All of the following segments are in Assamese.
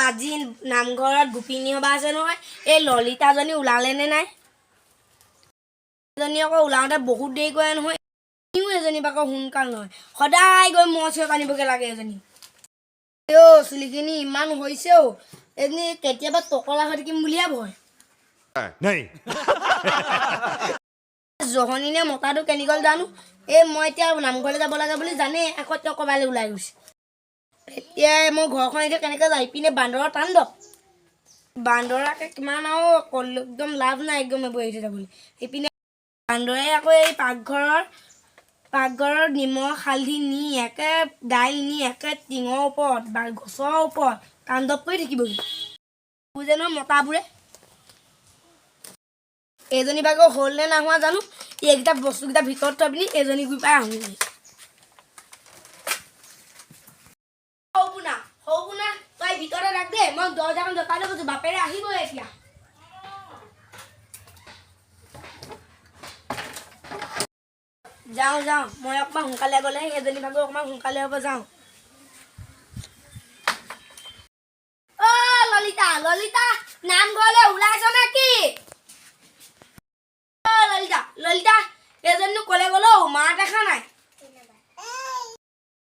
আজি নামঘৰত গোপিনী সভা আছে নহয় এই ললিতাজনী ওলালে নে নাই এজনী আকৌ ওলাওঁতে বহুত দেৰি কৰে নহয় এজনী আকৌ সোনকাল নহয় সদায় গৈ মহ চিঞৰ আনিবগৈ লাগে এজনী চুলিখিনি ইমান হৈছে এজনী কেতিয়াবা টকলা হৈ থাকিম বুলিহে ভয় জহনী নে মতাটো কেনেকৈ জানো মই এতিয়া নামঘৰলৈ যাব লাগে বুলি জানে আকৌ তেওঁ ক'ৰবালৈ ওলাই গৈছে এতিয়া মই ঘৰখন এতিয়া কেনেকৈ যাই পিনে বান্দৰৰ তাণ্ডৱ বান্দৰাকে কিমান আৰু একদম লাভ নাই একদম এইবোৰ এৰি যাবলৈ এইপিনে বান্দৰে আকৌ এই পাকঘৰৰ নিমখ হালধি নি একে দাইল নি একে টিঙৰ ওপৰত বা গছৰ ওপৰত তাণ্ডৱ কৰি থাকিবহি বুজে নহয় মতাবোৰে এজনী বাগৰ হ'ল নে নাহোৱা জানো এইকেইটা বস্তুকেইটা ভিতৰত থৈ পিনি এজনী গৈ পাই আহোঁগৈ সৌপুনা তই ভিতৰতে ৰাখ দে মই দৰজাখন জপাই লৈ গৈছোঁ বাপেৰে আহিবই এতিয়া যাওঁ মই অকণমান সোনকালে গ'লে এজনী ভাগৰ অকণমান সোনকালে হ'ব যাওঁ ললিতা নামঘৰলৈ ওলাইছ নে কি ললিতা এজনী ক'লে গ'লো মা দেখা নাই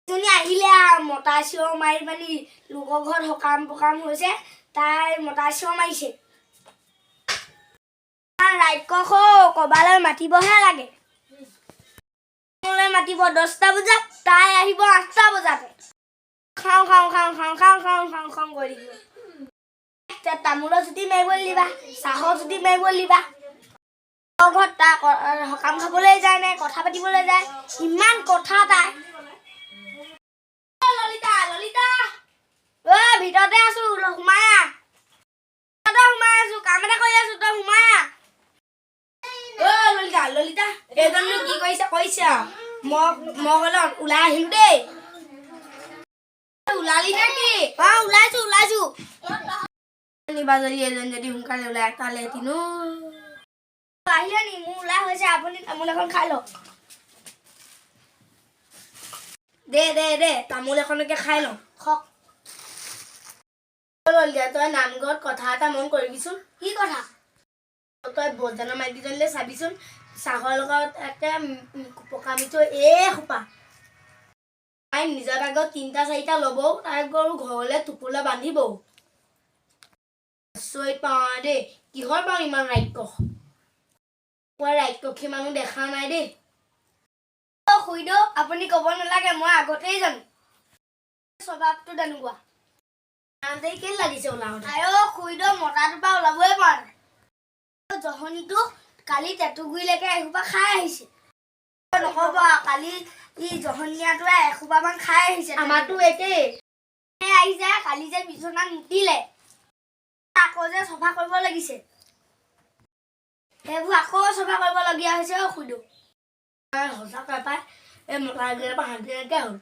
এজনী আহিলে মতা চিঞৰ মাৰি পানি লোকৰ ঘৰত সকাম হৈছে তাই মতা চিঞৰ মাৰিছে ৰাক্ষস ক'বালৈ মাতিবহে লাগে মাতিব 10টা বজাত তাই আহিব 8টা বজাতে খাওঁ কৰি থাকিব তামোলৰ জুতি মাৰিবলৈ দিবা চাহৰ জুতি মাৰিবলৈ দিবা ঘৰত তাই সকাম খাবলৈ যায় নাই কথা পাতিবলৈ যায় ইমান কথা তাই ললিতা ভিতৰতে আছো সোমাই আছো কাম এটা কৰি আছো তই সোমাই ললিতা এজনী কি কৈছে মই গ'লে ওলাই আহিম দেই ওলালি নেকি ওলাইছো নিবা যদি এজনী যদি সোনকালে ওলাই তালে এদিনো আহিলে নি মোৰ ওলাই হৈছে আপুনি তামোল এখন খাই লওক দে তামোল এখনকে খাই লওঁ তই নামঘৰত কথা এটা মন কৰিবিচোন কি কথা তই বজানৰ মাইকীজনীলৈ চাবিচোন চাহৰ লগত একে পকা মিঠৈ সোপা তাই নিজৰ আগত 3টা 4টা ল'বও তাই গৰু ঘৰলৈ টোপোলা বান্ধিবও আচৰিত পাওঁ দেই কিহৰ পাওঁ ইমান ৰাক্ষসী মানুহ দেখা নাই দেই খুইদেউ আপুনি ক'ব নালাগে মই আগতেই জানো স্বভাৱটো তেনেকুৱা কেলে লাগিছে ওলাওঁতে খুইদেউ মতাটোৰ পৰা ওলাবই পৰা নাই জহনীটো কালি তেঁতুগুৰিলৈকে এসোপা খাই আহিছে নক'ব কালি জহনীয়াটোৱে এসোপামান খাই আহিছে আমাৰতো একেই আহিছে কালি যে বিচনাত মুতিলে আকৌ যে চফা কৰিব লাগিছে সেইবোৰ আকৌ চফা কৰিবলগীয়া হৈছে খুইদেউ সঁচাকৈ পাই এই মতাগিৰিৰ পৰা শান্তি নাইকিয়া হ'ল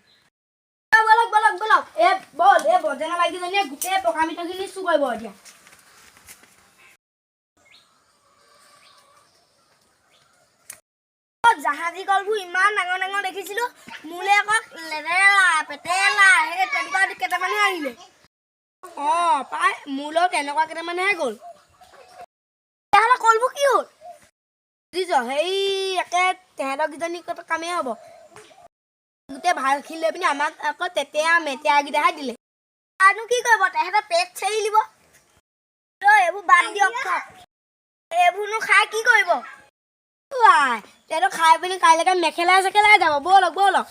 বলক এই বজেনা মাইকীজনীয়ে গোটেই পকা মিঠৈখিনি চুৰ কৰিব এতিয়া জাহাজী কলবোৰ ইমান ডাঙৰ দেখিছিলো মোলৈ আকৌ লেতেৰা পেতেলা সেই তেনেকুৱা কেইটামানহে আহিলে পাই মোলৈ তেনেকুৱা কেইটামানহে গ'ল তেতিয়াহ'লে কলবোৰ কি হ'ল বুজিছ সেই একে তেহেঁতক কিজনী কামেই হ'ব গোটেই ভালখিনি লৈ পিনি আমাক আকৌ তেতেয়া মেতেয়াকেইটাহে দিলে আৰু কি কৰিব তেহেঁতৰ পেট চেৰি দিব এইবোৰ বাদ দিয়ক এইবোৰনো খাই কি কৰিব তেহেঁতক খাই পিনি কাইলৈকে মেখেলাই চেখেলাই যাব ব'লক